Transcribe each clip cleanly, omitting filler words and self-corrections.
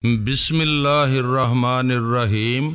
بسم اللہ الرحمن الرحیم۔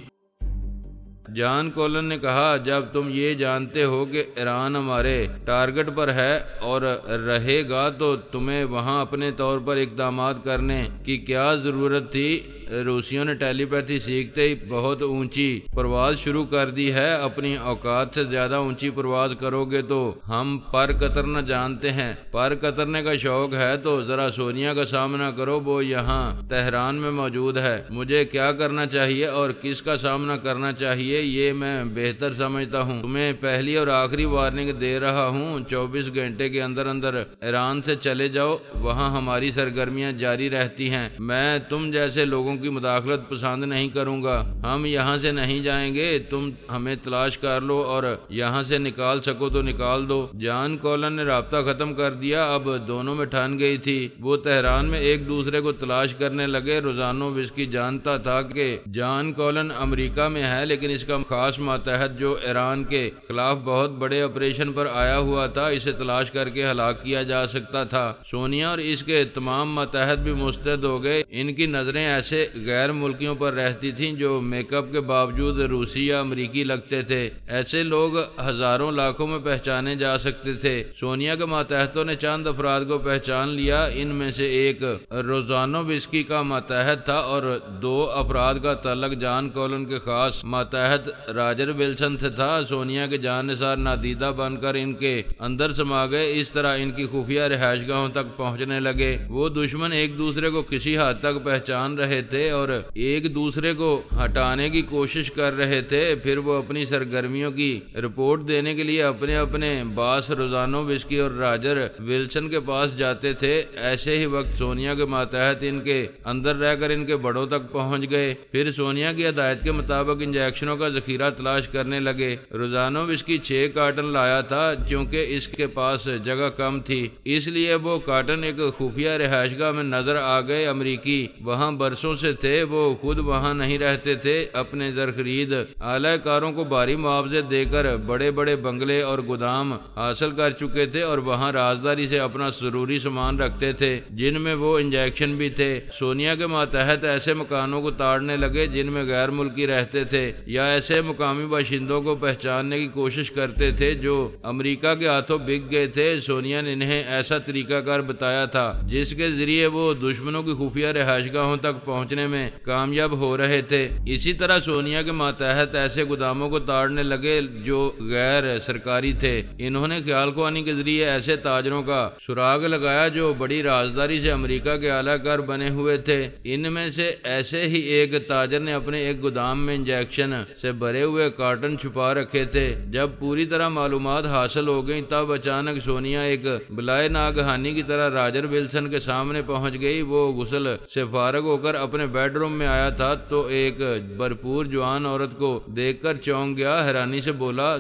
جان کولن نے کہا، جب تم یہ جانتے ہو کہ ایران ہمارے ٹارگٹ پر ہے اور رہے گا تو تمہیں وہاں اپنے طور پر اقدامات کرنے کی کیا ضرورت تھی؟ روسیوں نے ٹیلی پیتھی سیکھتے ہی بہت اونچی پرواز شروع کر دی ہے۔ اپنی اوقات سے زیادہ اونچی پرواز کرو گے تو ہم پر قطرنا جانتے ہیں۔ پر قطرنے کا شوق ہے تو ذرا سونیا کا سامنا کرو، وہ یہاں تہران میں موجود ہے۔ مجھے کیا کرنا چاہیے اور کس کا سامنا کرنا چاہیے یہ میں بہتر سمجھتا ہوں۔ تمہیں پہلی اور آخری وارننگ دے رہا ہوں، 24 گھنٹے کے اندر اندر ایران سے چلے جاؤ، وہاں ہماری سرگرمیاں جاری رہتی ہیں۔ میں تم جیسے لوگوں کی مداخلت پسند نہیں کروں گا۔ ہم یہاں سے نہیں جائیں گے، تم ہمیں تلاش کر لو اور یہاں سے نکال سکو تو نکال دو۔ جان کولن نے رابطہ ختم کر دیا، اب دونوں میں ٹھن گئی تھی۔ وہ تہران میں ایک دوسرے کو تلاش کرنے لگے۔ روزانووسکی جانتا تھا کہ جان کولن امریکہ میں ہے، لیکن اس کا خاص ماتحت جو ایران کے خلاف بہت بڑے آپریشن پر آیا ہوا تھا، اسے تلاش کر کے ہلاک کیا جا سکتا تھا۔ سونیا اور اس کے تمام ماتحت بھی مستعد ہو گئے۔ ان کی نظریں ایسے غیر ملکیوں پر رہتی تھیں جو میک اپ کے باوجود روسی یا امریکی لگتے تھے۔ ایسے لوگ ہزاروں لاکھوں میں پہچانے جا سکتے تھے۔ سونیا کے ماتحتوں نے چند افراد کو پہچان لیا۔ ان میں سے ایک روزانووسکی کا ماتحت تھا اور دو افراد کا تعلق جان کولن کے خاص ماتحت راجر ولسن سے تھا۔ سونیا کے جاننثار نادیدہ بن کر ان کے اندر سما گئے، اس طرح ان کی خفیہ رہائش گاہوں تک پہنچنے لگے۔ وہ دشمن ایک دوسرے کو کسی حد تک پہچان رہے تھے اور ایک دوسرے کو ہٹانے کی کوشش کر رہے تھے۔ پھر وہ اپنی سرگرمیوں کی رپورٹ دینے کے لیے اپنے اپنے باس روزانووسکی اور راجر ولسن کے پاس جاتے تھے۔ ایسے ہی وقت سونیا کے ماتحت ان کے اندر رہ کر ان کے بڑوں تک پہنچ گئے۔ پھر سونیا کی ہدایت کے مطابق انجیکشنوں کا ذخیرہ تلاش کرنے لگے۔ روزانووسکی 6 کارٹن لایا تھا، چونکہ اس کے پاس جگہ کم تھی، اس لیے وہ کارٹن ایک خفیہ رہائش گاہ میں نظر آ گئے۔ امریکی وہاں برسوں سے تھے، وہ خود وہاں نہیں رہتے تھے۔ اپنے زرخرید اعلی کاروں کو بھاری معاوضے دے کر بڑے بڑے بنگلے اور گودام حاصل کر چکے تھے اور وہاں رازداری سے اپنا ضروری سامان رکھتے تھے، جن میں وہ انجیکشن بھی تھے۔ سونیا کے ماتحت ایسے مکانوں کو تاڑنے لگے جن میں غیر ملکی رہتے تھے یا ایسے مقامی باشندوں کو پہچاننے کی کوشش کرتے تھے جو امریکہ کے ہاتھوں بک گئے تھے۔ سونیا نے انہیں ایسا طریقہ کار بتایا تھا جس کے ذریعے وہ دشمنوں کی خفیہ رہائش گاہوں تک پہنچنے میں کامیاب ہو رہے تھے۔ اسی طرح سونیا کے ماتحت ایسے گوداموں کو تاڑنے لگے جو غیر سرکاری تھے۔ انہوں نے خیال خوانی کے ذریعے ایسے تاجروں کا سراغ لگایا جو بڑی رازداری سے امریکہ کے اعلی کار بنے ہوئے تھے۔ ان میں سے ایسے ہی ایک تاجر نے اپنے ایک گودام میں انجیکشن سے بھرے ہوئے کارٹن چھپا رکھے تھے۔ جب پوری طرح معلومات حاصل ہو گئیں تب اچانک سونیا ایک بلائے ناگہانی کی طرح راجر ولسن کے سامنے پہنچ گئی۔ وہ غسل سے فارغ ہو کر اپنے بیڈ روم میں آیا تھا تو ایک بھرپور جوان عورت کو دیکھ کر چونک گیا۔ حیرانی سے بولا،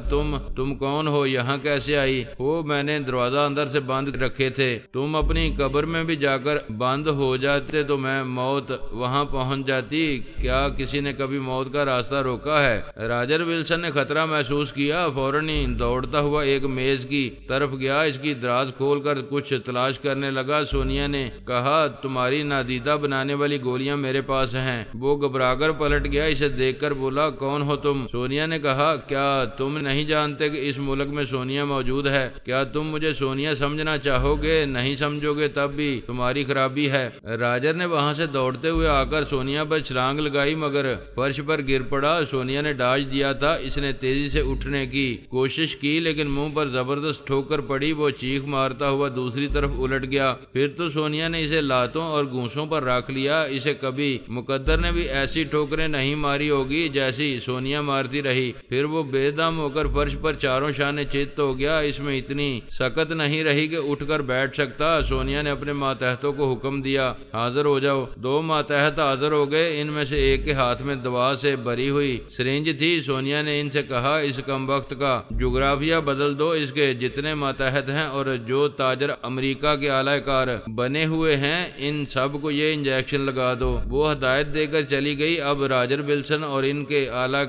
تم کون ہو؟ یہاں کیسے آئی ہو؟ میں نے دروازہ اندر سے بند رکھے تھے۔ تم اپنی قبر میں بھی جا کر بند ہو جاتے تو میں موت وہاں پہنچ جاتی۔ کیا کسی نے کبھی موت کا راستہ روکا ہے؟ راجر ولسن نے خطرہ محسوس کیا، فوراً ہی دوڑتا ہوا ایک میز کی طرف گیا، اس کی دراز کھول کر کچھ تلاش کرنے لگا۔ سونیا نے کہا، تمہاری نادیدہ بنانے والی گولیاں میرے پاس ہیں۔ وہ گھبرا کر پلٹ گیا، اسے دیکھ کر بولا، کون ہو تم؟ سونیا نے کہا، کیا تم نہیں جانتے کہ اس ملک میں سونیا موجود ہے؟ کیا تم مجھے سونیا سمجھنا چاہو گے؟ نہیں سمجھو گے تب بھی تمہاری خرابی ہے۔ راجر نے وہاں سے دوڑتے ہوئے آ کر سونیا پر چھلانگ لگائی مگر فرش پر گر پڑا۔ سونیا نے ڈاج دیا تھا، اس نے تیزی سے اٹھنے کی کوشش کی لیکن منہ پر زبردست ٹھوکر پڑی۔ وہ چیخ مارتا ہوا دوسری طرف الٹ گیا۔ پھر تو سونیا نے اسے لاتوں اور گھونسوں پر رکھ لیا۔ اسے کبھی مقدر نے بھی ایسی ٹھوکریں نہیں ماری ہوگی جیسی سونیا مارتی رہی۔ پھر وہ بے دم ہو کر فرش پر چاروں شانے چت ہو گیا۔ اس میں اتنی سکت نہیں رہی کہ اٹھ کر بیٹھ سکتا۔ سونیا نے اپنے ماتحتوں کو حکم دیا، حاضر ہو جاؤ۔ 2 ماتحت حاضر ہو گئے، ان میں سے ایک کے ہاتھ میں دوا سے بھری ہوئی سرنج تھی۔ سونیا نے ان سے کہا، اس کم وقت کا جغرافیہ بدل دو، اس کے جتنے ماتحت ہیں اور جو تاجر امریکہ کے اعلی کار بنے ہوئے ہیں ان سب کو یہ انجیکشن لگا دو۔ وہ ہدایت دے کر چلی گئی۔ اب راجر ولسن اور ان کے اعلی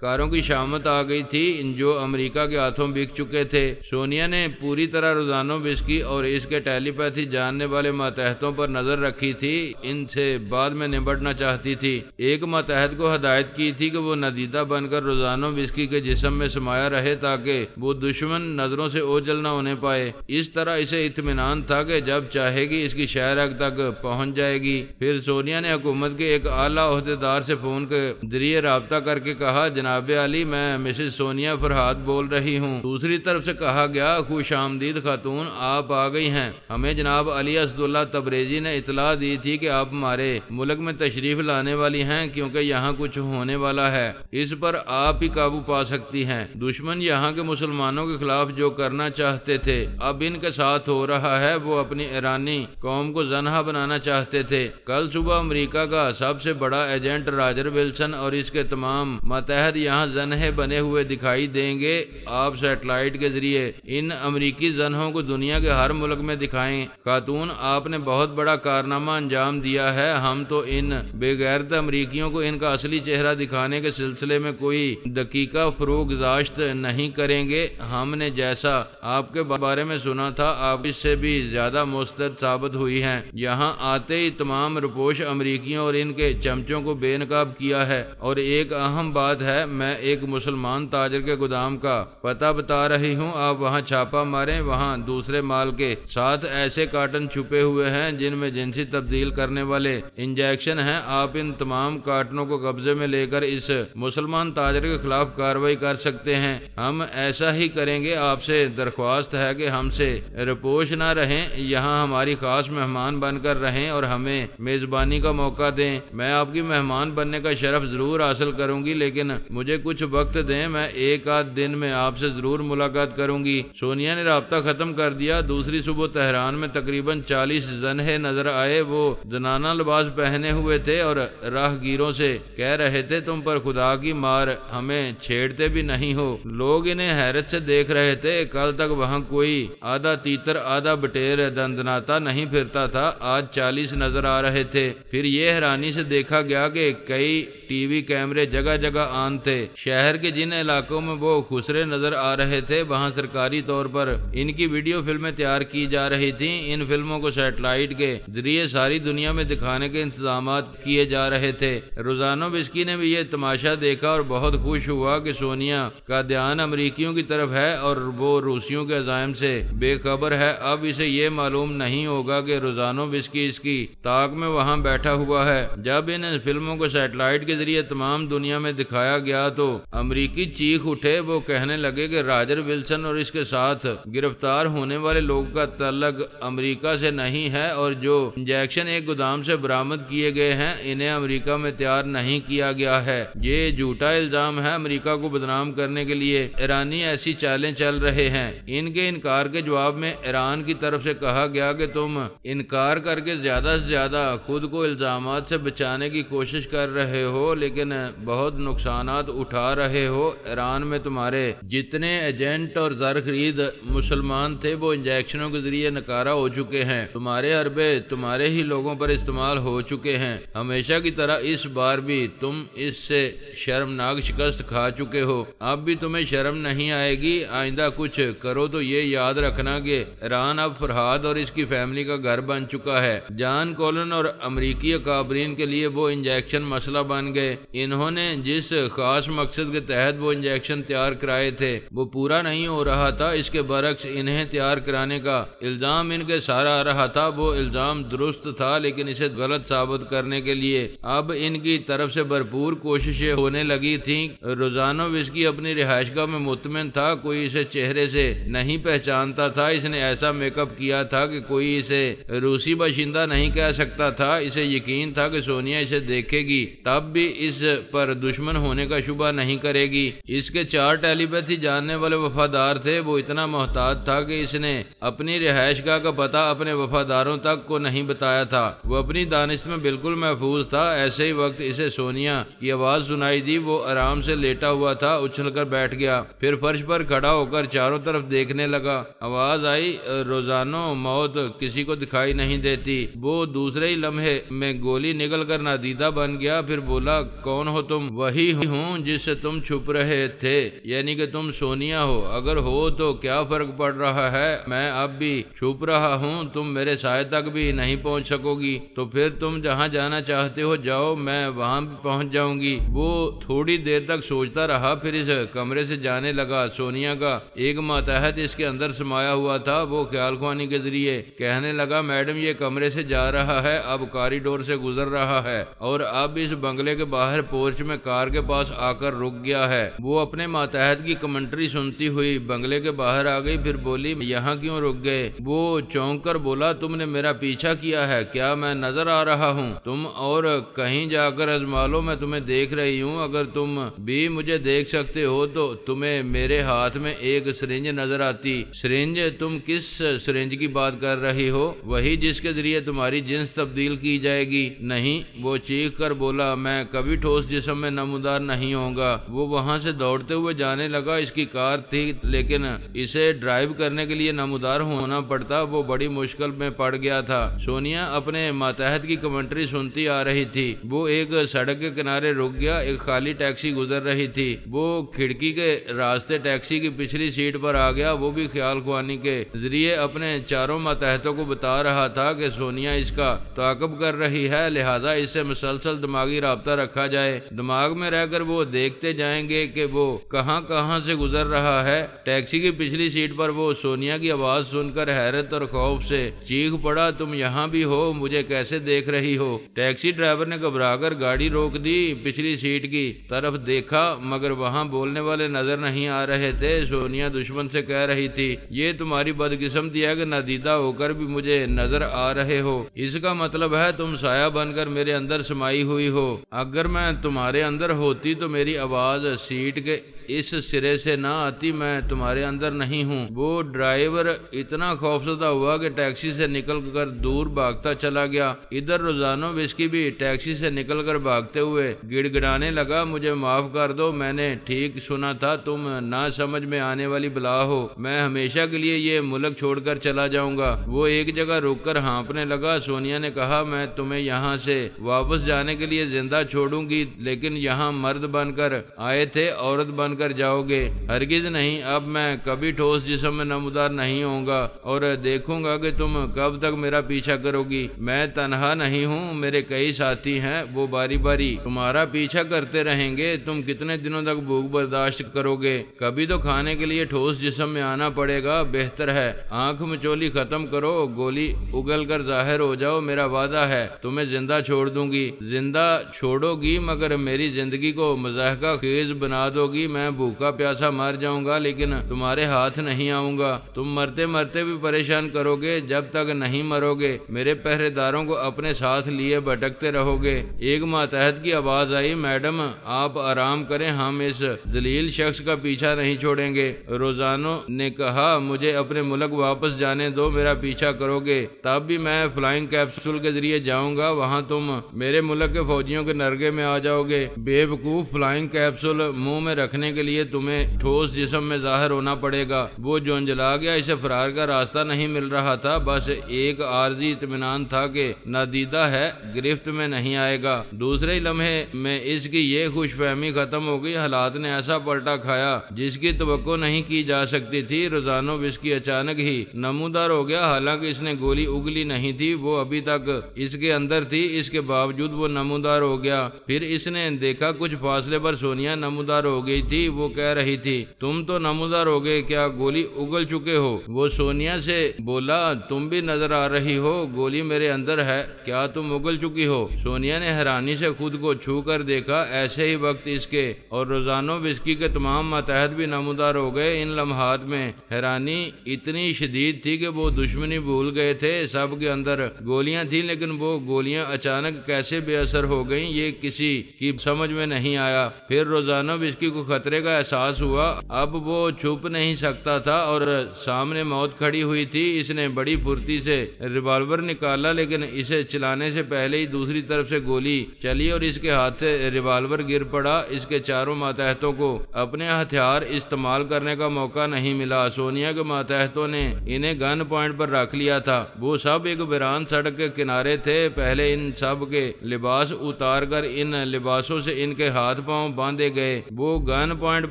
کاروں کی شامت آ گئی تھی جو امریکہ کے ہاتھوں بک چکے تھے۔ سونیا نے پوری طرح روزانووسکی اور اس کے ٹیلی پیتھی جاننے والے ماتحتوں پر نظر رکھی تھی، ان سے بعد میں نمٹنا چاہتی تھی۔ ایک ماتحت کو ہدایت کی تھی کہ وہ ندیدہ بن کر روزانووسکی کے جسم میں سمایا رہے تاکہ وہ دشمن نظروں سے اوجھل نہ ہونے پائے۔ اس طرح اسے اطمینان تھا کہ جب چاہے گی اس کی شہرگ تک پہنچ جائے گی۔ پھر سونیا نے حکومت کے ایک اعلیٰ عہدیدار سے فون کے ذریعے رابطہ کر کے کہا، جناب علی، میں مسز سونیا فرہاد بول رہی ہوں۔ دوسری طرف سے کہا گیا، خوش آمدید خاتون، آپ آ گئی ہیں۔ ہمیں جناب علی اسداللہ تبریزی نے اطلاع دی تھی کہ آپ ہمارے ملک میں تشریف لانے والی ہیں، کیونکہ یہاں کچھ ہونے والا ہے، اس پر آپ ہی قابو پا سکتی ہیں۔ دشمن یہاں کے مسلمانوں کے خلاف جو کرنا چاہتے تھے اب ان کے ساتھ ہو رہا ہے۔ وہ اپنی ایرانی قوم کو زنہا بنانا چاہتے تھے۔ کل صبح امریکہ کا سب سے بڑا ایجنٹ راجر ولسن اور اس کے تمام ماتحت یہاں زنہے بنے ہوئے دکھائی دیں گے۔ آپ سیٹلائٹ کے ذریعے ان امریکی زنہوں کو دنیا کے ہر ملک میں دکھائیں۔ خاتون، آپ نے بہت بڑا کارنامہ انجام دیا ہے۔ ہم تو ان بے غیرت امریکیوں کو ان کا اصلی چہرہ دکھانے کے سلسلے میں کوئی دقیقہ فروغ گزاشت نہیں کریں گے۔ ہم نے جیسا آپ کے بارے میں سنا تھا، آپ اس سے بھی زیادہ مستعد ثابت ہوئی ہیں۔ یہاں آتے ہی تمام روپوش امریکیوں اور ان کے چمچوں کو بے نقاب کیا ہے۔ اور ایک اہم بات ہے، میں ایک مسلمان تاجر کے گودام کا پتہ بتا رہی ہوں، آپ وہاں چھاپا ماریں۔ وہاں دوسرے مال کے ساتھ ایسے کارٹن چھپے ہوئے ہیں جن میں جنسی تبدیل کرنے والے انجیکشن ہیں۔ آپ ان تمام کارٹنوں کو قبضے میں لے کر اس مسلمان تاجر کے خلاف کارروائی کر سکتے ہیں۔ ہم ایسا ہی کریں گے۔ آپ سے درخواست ہے کہ ہم سے رپوش نہ رہیں، یہاں ہماری خاص مہمان بن کر رہیں اور ہمیں میزبانی کا موقع دیں۔ میں آپ کی مہمان بننے کا شرف ضرور حاصل کروں گی، لیکن مجھے کچھ وقت دیں، میں ایک آدھ دن میں آپ سے ضرور ملاقات کروں گی۔ سونیا نے رابطہ ختم کر دیا۔ دوسری صبح تہران میں تقریباً 40 زنہے نظر آئے۔ وہ زنانہ لباس پہنے ہوئے تھے اور راہ گیروں سے کہہ رہے تھے، تم پر خدا کی مار، ہمیں چھیڑتے بھی نہیں ہو۔ لوگ انہیں حیرت سے دیکھ رہے تھے۔ کل تک وہاں کوئی آدھا تیتر آدھا بٹیر دندناتا نہیں پھرتا تھا، آج 40 نظر آ رہے تھے۔ پھر یہ حیرانی سے دیکھا گیا کہ کئی ٹی وی کیمرے جگہ جگہ آن تھے۔ شہر کے جن علاقوں میں وہ خسرے نظر آ رہے تھے وہاں سرکاری طور پر ان کی ویڈیو فلمیں تیار کی جا رہی تھیں۔ ان فلموں کو سیٹلائٹ کے ذریعے ساری دنیا میں دکھانے کے انتظامات کیے جا رہے تھے۔ روزانووسکی نے بھی یہ تماشا دیکھا اور بہت خوش ہوا کہ سونیا کا دھیان امریکیوں کی طرف ہے اور وہ روسیوں کے عزائم سے بے خبر ہے۔ اب اسے یہ معلوم نہیں ہوگا کہ روزانووسکی اس کی طاق میں وہاں بیٹھا ہوا ہے۔ جب ان فلموں کو سیٹلائٹ کے ذریعے تمام دنیا میں دکھایا گیا تو امریکی چیخ اٹھے۔ وہ کہنے لگے کہ راجر ولسن اور اس کے ساتھ گرفتار ہونے والے لوگوں کا تعلق امریکہ سے نہیں ہے، اور جو انجیکشن ایک گودام سے برآمد کیے گئے ہیں انہیں امریکہ میں تیار نہیں کیا گیا ہے۔ یہ جھوٹا الزام ہے۔ امریکہ کو بدنام کرنے کے لیے ایرانی ایسی چالیں چل رہے ہیں۔ ان کے انکار کے جواب میں ایران کی طرف سے کہا گیا کہ تم انکار کر کے زیادہ سے زیادہ خود کو الزامات سے بچانے کی کوشش کر رہے ہو، لیکن بہت نقصانات اٹھا رہے ہو۔ ایران میں تمہارے جتنے ایجنٹ اور زر خرید مسلمان تھے وہ انجیکشنوں کے ذریعے نکارہ ہو چکے ہیں۔ تمہارے حربے تمہارے ہی لوگوں پر استعمال ہو چکے ہیں۔ ہمیشہ کی طرح اس بار بھی تم اس سے شرمناک شکست کھا چکے ہو۔ اب بھی تمہیں شرم نہیں آئے گی۔ آئندہ کچھ کرو تو یہ یاد رکھنا کہ ایران اب فرہاد اور اس کی فیملی کا گھر بن چکا ہے۔ جان کولن اور امریکی اکابرین کے لیے وہ انجیکشن مسئلہ بن گئے۔ انہوں نے جس خاص مقصد کے تحت وہ انجیکشن تیار کرائے تھے وہ پورا نہیں ہو رہا تھا۔ اس کے برعکس انہیں تیار کرانے کا الزام ان کے سارا آ رہا تھا۔ وہ الزام درست تھا، لیکن اسے غلط ثابت کرنے کے لیے اب ان کی طرف سے بھرپور کوششیں ہونے لگی تھیں۔ روزانووسکی اپنی رہائش گاہ میں مطمئن تھا، کوئی اسے چہرے سے نہیں پہچانتا تھا۔ اس نے ایسا میک اپ کیا تھا کہ کوئی اسے روسی باشندہ نہیں کہہ سکتا تھا۔ اسے یقین تھا کہ سونیا اسے دیکھے گی تب بھی اس پر دشمن ہونے کا شبہ نہیں کرے گی۔ اس کے 4 ٹیلی پیتھی جاننے والے وفادار تھے۔ وہ اتنا محتاط تھا کہ اس نے اپنی رہائش گاہ کا پتہ اپنے وفاداروں تک کو نہیں بتایا تھا۔ وہ اپنی دانش میں بالکل محفوظ تھا۔ ایسے ہی وقت اسے سونیا کی آواز سنائی دی۔ وہ آرام سے لیٹا ہوا تھا، اچھل کر بیٹھ گیا، پھر فرش پر کھڑا ہو کر چاروں طرف دیکھنے لگا۔ آواز آئی، روزانو، موت کسی کو دکھائی نہیں دیتی۔ وہ دوسرے ہی لمحے میں گولی نکل کر نادیدہ بن گیا۔ پھر بولا کون ہو تم؟ وہی ہوں جس سے تم چھپ رہے تھے، یعنی کہ تم سونیا ہو۔ اگر ہو تو کیا فرق پڑ رہا ہے، میں اب بھی چھپ رہا ہوں، تم میرے سائے تک بھی نہیں پہنچ سکو گی، تو پھر تم جہاں جانا چاہتے ہو جاؤ، میں وہاں بھی پہنچ جاؤں گی۔ وہ تھوڑی دیر تک سوچتا رہا، پھر اس کمرے سے جانے لگا۔ سونیا کا ایک ماتحت اس کے اندر سمایا ہوا تھا۔ وہ خیال خوانی کے ذریعے کہنے لگا میڈم یہ کمرے سے جا رہا ہے، اب کاریڈور سے گزر رہا ہے اور اب اس بنگلے کے باہر پورچ میں کار کے پاس آ کر رک گیا ہے۔ وہ اپنے ماتحت کی کمنٹری سنتی ہوئی بنگلے کے باہر آ گئی، پھر بولی یہاں کیوں رک گئے؟ وہ چونک کر بولا تم نے میرا پیچھا کیا ہے، کیا میں نظر آ رہا ہوں؟ تم اور کہیں جا کر ازما لو، میں تمہیں دیکھ رہی ہوں۔ اگر تم بھی مجھے دیکھ سکتے ہو تو تمہیں میرے ہاتھ میں ایک سرنج نظر آتی۔ سرنج؟ تم کس سرنج کی بات کر رہی ہو؟ وہی جس کے ذریعے تمہاری جنس تبدیل کی جائے گی؟ نہیں، وہ چیخ کر بولا میں کبھی ٹھوس جسم میں نمودار نہیں ہوں گا۔ وہ وہاں سے دوڑتے ہوئے جانے لگا۔ اس کی کار تھی لیکن اسے ڈرائیو کرنے کے لیے نمودار ہونا پڑتا، وہ بڑی مشکل میں پڑ گیا تھا۔ سونیا اپنے ماتحت کی کمنٹری سنتی آ رہی تھی۔ وہ ایک سڑک کے کنارے رک گیا، ایک خالی ٹیکسی گزر رہی تھی۔ وہ کھڑکی کے راستے ٹیکسی کی پچھلی سیٹ پر آ گیا۔ وہ بھی خیال خوانی کے ذریعے اپنے چاروں ماتحتوں کو بتا رہا تھا کہ سونیا اس کا تعاقب کر رہی ہے، لہذا اس سے مسلسل دماغی رابطہ رکھا جائے۔ دماغ میں رہ کر وہ دیکھتے جائیں گے کہ وہ کہاں کہاں سے گزر رہا ہے۔ ٹیکسی کی پچھلی سیٹ پر وہ سونیا کی آواز سن کر حیرت اور خوف سے چیخ پڑا تم یہاں بھی ہو، مجھے کیسے دیکھ رہی ہو؟ ٹیکسی ڈرائیور نے گھبرا کر گاڑی روک دی، پچھلی سیٹ کی طرف دیکھا مگر وہاں بولنے والے نظر نہیں آ رہے تھے۔ سونیا دشمن سے کہہ رہی تھی یہ تمہاری بدقسمتی ہے کہ نادیدہ ہو کر بھی مجھے نظر آ رہے ہو، اس کا مطلب ہے تم سایہ بن کر میرے اندر سمائی ہوئی ہو۔ اگر میں تمہارے اندر ہوتی تو میری آواز سیٹ کے اس سرے سے نہ آتی، میں تمہارے اندر نہیں ہوں۔ وہ ڈرائیور اتنا خوفزدہ ہوا کہ ٹیکسی سے نکل کر دور بھاگتا چلا گیا۔ ادھر روزانو وسکی بھی ٹیکسی سے نکل کر بھاگتے ہوئے گڑ گڑانے لگا مجھے معاف کر دو، میں نے ٹھیک سنا تھا، تم نہ سمجھ میں آنے والی بلا ہو، میں ہمیشہ کے لیے یہ ملک چھوڑ کر چلا جاؤں گا۔ وہ ایک جگہ رک کر ہانپنے لگا۔ سونیا نے کہا میں تمہیں یہاں سے واپس جانے کے لیے زندہ چھوڑوں گی، لیکن یہاں مرد بن کر آئے تھے، عورت بن کر جاؤ گے؟ ہرگز نہیں، اب میں کبھی ٹھوس جسم میں نمودار نہیں ہوں گا اور دیکھوں گا کہ تم کب تک میرا پیچھا کرو گی۔ میں تنہا نہیں ہوں، میرے کئی ساتھی ہیں، وہ باری باری تمہارا پیچھا کرتے رہیں گے۔ تم کتنے دنوں تک بھوک برداشت کرو گے؟ کبھی تو کھانے کے لیے ٹھوس جسم میں آنا پڑے گا، بہتر ہے آنکھ مچولی ختم کرو، گولی اگل کر ظاہر ہو جاؤ، میرا وعدہ ہے تمہیں زندہ چھوڑ دوں گی۔ زندہ چھوڑو گی مگر میری زندگی کو مضحکہ خیز بنا دو گی، میں بھوکا پیاسا مر جاؤں گا لیکن تمہارے ہاتھ نہیں آؤں گا۔ تم مرتے مرتے بھی پریشان کرو گے، جب تک نہیں مرو گے میرے پہرے داروں کو اپنے ساتھ لیے بھٹکتے رہو گے۔ ایک ماتحت کی آواز آئی میڈم آپ آرام کریں، ہم اس ذلیل شخص کا پیچھا نہیں چھوڑیں گے۔ روزانو نے کہا مجھے اپنے ملک واپس جانے دو، میرا پیچھا کرو گے تب بھی میں فلائنگ کیپسول کے ذریعے جاؤں گا، وہاں تم میرے ملک کے فوجیوں کے نرگے میں آ جاؤ گے۔ بے وقوف، فلائنگ کیپسول منہ میں رکھنے کے لیے تمہیں ٹھوس جسم میں ظاہر ہونا پڑے گا۔ وہ جھنجھلا گیا، اسے فرار کا راستہ نہیں مل رہا تھا، بس ایک عارضی اطمینان تھا کہ نادیدہ ہے، گرفت میں نہیں آئے گا۔ دوسرے لمحے میں اس کی یہ خوش فہمی ختم ہو گئی۔ حالات نے ایسا پلٹا کھایا جس کی توقع نہیں کی جا سکتی تھی۔ روزانو وسکی اچانک ہی نمودار ہو گیا، حالانکہ اس نے گولی اگلی نہیں تھی، وہ ابھی تک اس کے اندر تھی، اس کے باوجود وہ نمودار ہو گیا۔ پھر اس نے دیکھا کچھ فاصلے پر سونیا نمودار ہو گئی تھی، وہ کہہ رہی تھی تم تو نمودار ہو گئے، کیا گولی اگل چکے ہو؟ وہ سونیا سے بولا تم بھی نظر آ رہی ہو، گولی میرے اندر ہے، کیا تم اگل چکی ہو؟ سونیا نے حیرانی سے خود کو چھو کر دیکھا، ایسے ہی وقت اس کے اور روزانو وسکی کے تمام ماتحت بھی نمودار ہو گئے۔ ان لمحات میں حیرانی اتنی شدید تھی کہ وہ دشمنی بھول گئے تھے، سب کے اندر گولیاں تھیں لیکن وہ گولیاں اچانک کیسے بے اثر ہو گئیں یہ کسی کی سمجھ میں نہیں آیا۔ پھر روزانو وسکی کو خطرے خطرے کا احساس ہوا۔ اب وہ چھپ نہیں سکتا تھا اور سامنے موت کھڑی ہوئی تھی۔ اس نے بڑی پھرتی سے ریوالور نکالا، لیکن اسے چلانے سے پہلے ہی دوسری طرف سے گولی چلی اور اس کے ہاتھ سے ریوالور گر پڑا۔ اس کے چاروں ماتحتوں کو اپنے ہتھیار استعمال کرنے کا موقع نہیں ملا۔ سونیا کے ماتحتوں نے انہیں گن پوائنٹ پر رکھ لیا تھا۔ وہ سب ایک ویران سڑک کے کنارے تھے۔ پہلے ان سب کے لباس اتار کر ان لباسوں سے ان کے ہاتھ پاؤں باندھے گئے۔ وہ گن پوائنٹ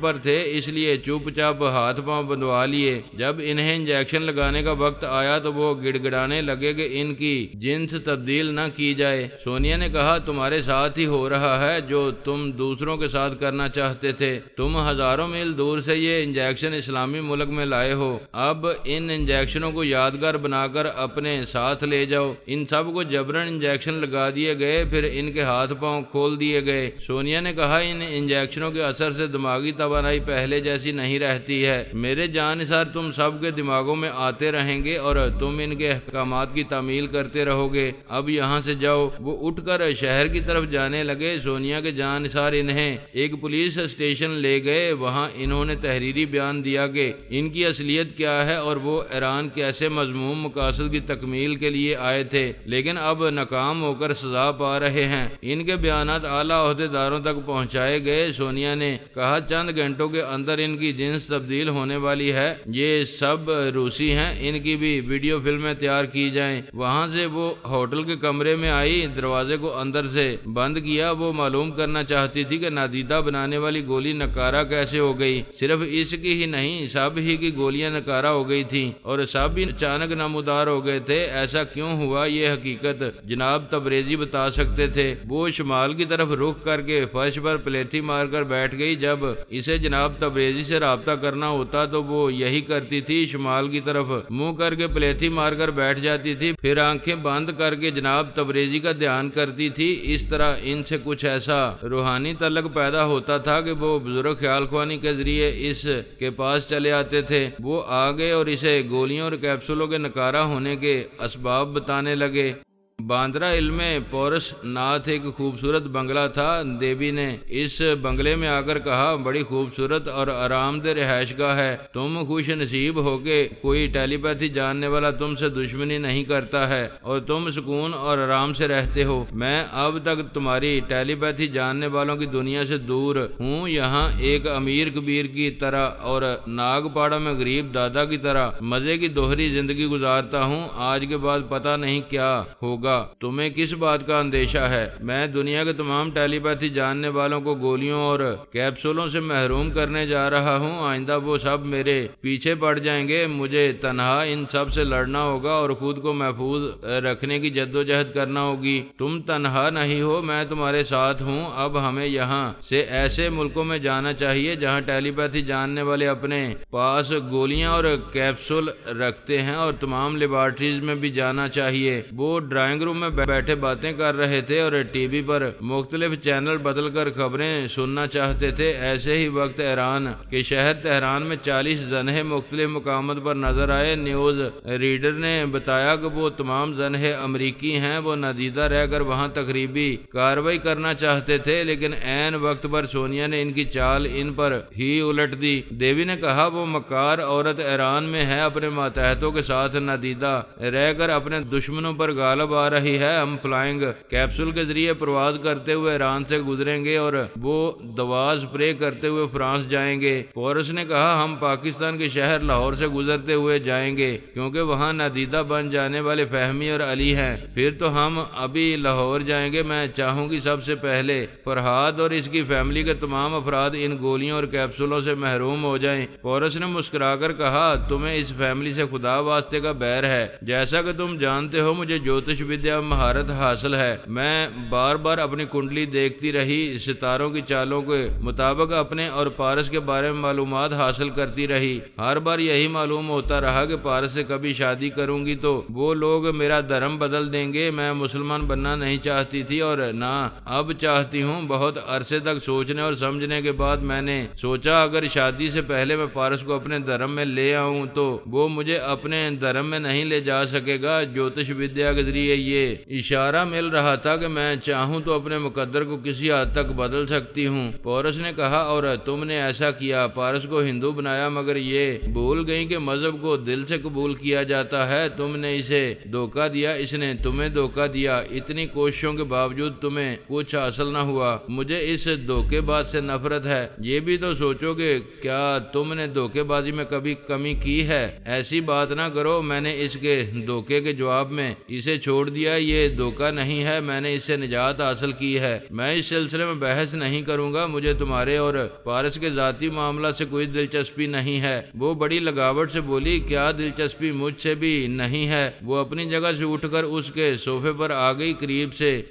پر تھے اس لیے چپ چاپ ہاتھ پاؤں بندھوا لیے۔ جب انہیں انجیکشن لگانے کا وقت آیا تو وہ گڑ گڑانے لگے کہ ان کی جنس تبدیل نہ کی جائے۔ سونیا نے کہا تمہارے ساتھ ہی ہو رہا ہے جو تم دوسروں کے ساتھ کرنا چاہتے تھے۔ تم ہزاروں میل دور سے یہ انجیکشن اسلامی ملک میں لائے ہو۔ اب ان انجیکشنوں کو یادگار بنا کر اپنے ساتھ لے جاؤ۔ ان سب کو جبرن انجیکشن لگا دیے گئے، پھر ان کے ہاتھ پاؤں کھول دیے گئے۔ سونیا نے کہا ان انجیکشنوں کے اثر سے دماغی توانائی پہلے جیسی نہیں رہتی ہے۔ میرے جانثار تم سب کے دماغوں میں آتے رہیں گے اور تم ان کے احکامات کی تعمیل کرتے رہو گے۔ اب یہاں سے جاؤ۔ وہ اٹھ کر شہر کی طرف جانے لگے۔ سونیا کے جانثار انہیں ایک پولیس اسٹیشن لے گئے۔ وہاں انہوں نے تحریری بیان دیا کہ ان کی اصلیت کیا ہے اور وہ ایران کیسے مذموم مقاصد کی تکمیل کے لیے آئے تھے، لیکن اب ناکام ہو کر سزا پا رہے ہیں۔ ان کے بیانات اعلیٰ عہدیداروں تک پہنچائے گئے۔ سونیا نے کہا چند گھنٹوں کے اندر ان کی جنس تبدیل ہونے والی ہے۔ یہ سب روسی ہیں، ان کی بھی ویڈیو فلمیں تیار کی جائیں۔ وہاں سے وہ ہوٹل کے کمرے میں آئی، دروازے کو اندر سے بند کیا۔ وہ معلوم کرنا چاہتی تھی کہ نادیدہ بنانے والی گولی نکارہ کیسے ہو گئی۔ صرف اس کی ہی نہیں، سب ہی کی گولیاں نکارہ ہو گئی تھیں اور سب ہی اچانک نمودار ہو گئے تھے۔ ایسا کیوں ہوا یہ حقیقت جناب تبریزی بتا سکتے تھے۔ وہ شمال کی طرف رخ کر کے فرش پر پلیتھی مار کر بیٹھ گئی۔ جب اسے جناب تبریزی سے رابطہ کرنا ہوتا تو وہ یہی کرتی تھی، شمال کی طرف منہ کر کے پلیتھی مار کر بیٹھ جاتی تھی، پھر آنکھیں بند کر کے جناب تبریزی کا دھیان کرتی تھی۔ اس طرح ان سے کچھ ایسا روحانی تعلق پیدا ہوتا تھا کہ وہ بزرگ خیال خوانی کے ذریعے اس کے پاس چلے آتے تھے۔ وہ آگے اور اسے گولیوں اور کیپسولوں کے نکارہ ہونے کے اسباب بتانے لگے۔ باندرا علم پورس ناتھ ایک خوبصورت بنگلہ تھا۔ دیوی نے اس بنگلے میں آ کر کہا بڑی خوبصورت اور آرام دہ رہائش گاہ ہے۔ تم خوش نصیب ہو کہ کوئی ٹیلی پیتھی جاننے والا تم سے دشمنی نہیں کرتا ہے اور تم سکون اور آرام سے رہتے ہو۔ میں اب تک تمہاری ٹیلی پیتھی جاننے والوں کی دنیا سے دور ہوں، یہاں ایک امیر کبیر کی طرح اور ناگ پاڑا میں غریب دادا کی طرح مزے کی دوہری زندگی گزارتا ہوں۔ آج کے بعد پتہ نہیں کیا ہوگا۔ تمہیں کس بات کا اندیشہ ہے؟ میں دنیا کے تمام ٹیلی پیتھی جاننے والوں کو گولیوں اور کیپسولوں سے محروم کرنے جا رہا ہوں۔ آئندہ وہ سب میرے پیچھے پڑ جائیں گے۔ مجھے تنہا ان سب سے لڑنا ہوگا اور خود کو محفوظ رکھنے کی جدوجہد کرنا ہوگی۔ تم تنہا نہیں ہو، میں تمہارے ساتھ ہوں۔ اب ہمیں یہاں سے ایسے ملکوں میں جانا چاہیے جہاں ٹیلی پیتھی جاننے والے اپنے پاس گولیاں اور کیپسول رکھتے ہیں، اور تمام لیبارٹریز میں بھی جانا چاہیے۔ وہ ڈرائنگ روم میں بیٹھے باتیں کر رہے تھے اور ٹی وی پر مختلف چینل بدل کر خبریں سننا چاہتے تھے۔ ایسے ہی وقت ایران کے شہر تہران میں 40 زنہیں مختلف مقامات پر نظر آئے۔ نیوز ریڈر نے بتایا کہ وہ تمام زنہیں امریکی ہیں۔ وہ نادیدہ رہ کر وہاں تقریبی کارروائی کرنا چاہتے تھے، لیکن عین وقت پر سونیا نے ان کی چال ان پر ہی الٹ دی۔ دیوی نے کہا وہ مکار عورت ایران میں ہے، اپنے ماتحتوں کے ساتھ نادیدہ رہ کر اپنے دشمنوں پر غالب آ رہی ہے۔ ہم فلائنگ کیپسول کے ذریعے پرواز کرتے ہوئے ایران سے گزریں گے اور وہ دوا اسپرے کرتے ہوئے فرانس جائیں گے۔ پورس نے کہا ہم پاکستان کے شہر لاہور سے گزرتے ہوئے جائیں گے، کیونکہ وہاں نادیدہ بن جانے والے فہمی اور علی ہیں۔ پھر تو ہم ابھی لاہور جائیں گے۔ میں چاہوں گی سب سے پہلے فرحاد اور اس کی فیملی کے تمام افراد ان گولیوں اور کیپسولوں سے محروم ہو جائیں۔ پورس نے مسکرا کر کہا تمہیں اس فیملی سے خدا واسطے کا بیر ہے۔ جیسا کہ تم جانتے ہو مجھے جوتش ودیا مہارت حاصل ہے۔ میں بار بار اپنی کنڈلی دیکھتی رہی، ستاروں کی چالوں کے مطابق اپنے اور پارس کے بارے میں معلومات حاصل کرتی رہی۔ ہر بار یہی معلوم ہوتا رہا کہ پارس سے کبھی شادی کروں گی تو وہ لوگ میرا دھرم بدل دیں گے۔ میں مسلمان بننا نہیں چاہتی تھی اور نہ اب چاہتی ہوں۔ بہت عرصے تک سوچنے اور سمجھنے کے بعد میں نے سوچا اگر شادی سے پہلے میں پارس کو اپنے دھرم میں لے آؤں تو وہ مجھے اپنے دھرم میں نہیں لے جا سکے گا۔ جوتش ودیا کے ذریعے یہ اشارہ مل رہا تھا کہ میں چاہوں تو اپنے مقدر کو کسی حد تک بدل سکتی ہوں۔ پورس نے کہا اور تم نے ایسا کیا، پارس کو ہندو بنایا، مگر یہ بھول گئی کہ مذہب کو دل سے قبول کیا جاتا ہے۔ تم نے اسے دھوکہ دیا، اس نے تمہیں دھوکہ دیا، اتنی کوششوں کے باوجود تمہیں کچھ حاصل نہ ہوا۔ مجھے اس دھوکے باز سے نفرت ہے۔ یہ بھی تو سوچو کہ کیا تم نے دھوکے بازی میں کبھی کمی کی ہے؟ ایسی بات نہ کرو، میں نے اس کے دھوکے کے جواب میں اسے چھوڑ دیا، یہ دھوکہ نہیں ہے، میں نے اس سے نجات حاصل کی ہے۔ میں اس سلسلے میں بحث نہیں کروں گا، مجھے تمہارے اور پارس کے ذاتی معاملہ سے کوئی دلچسپی نہیں ہے۔ وہ بڑی لگاوٹ سے بولی، کیا دلچسپی مجھ سے بھی نہیں ہے؟ وہ اپنی جگہ سے اٹھ کر اس کے صوفے پر آ گئی،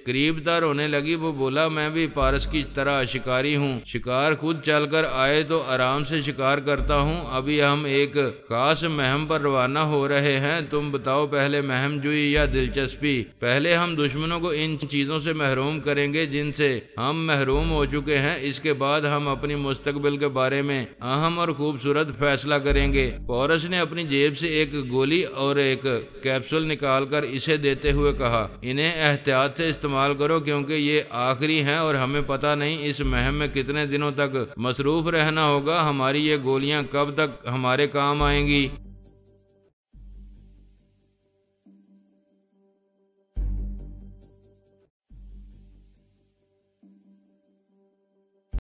قریب تر ہونے لگی۔ وہ بولا، میں بھی پارس کی طرح شکاری ہوں، شکار خود چل کر آئے تو آرام سے شکار کرتا ہوں۔ ابھی ہم ایک خاص مہم پر روانہ ہو رہے ہیں، تم بتاؤ پہلے مہم جوئی یا دلچسپی؟ پہلے ہم دشمنوں کو ان چیزوں سے محروم کریں گے جن سے ہم محروم ہو چکے ہیں، اس کے بعد ہم اپنی مستقبل کے بارے میں اہم اور خوبصورت فیصلہ کریں گے۔ پورس نے اپنی جیب سے ایک گولی اور ایک کیپسول نکال کر اسے دیتے ہوئے کہا، انہیں احتیاط سے استعمال کرو کیونکہ یہ آخری ہیں اور ہمیں پتہ نہیں اس مہم میں کتنے دنوں تک مصروف رہنا ہوگا، ہماری یہ گولیاں کب تک ہمارے کام آئیں گی۔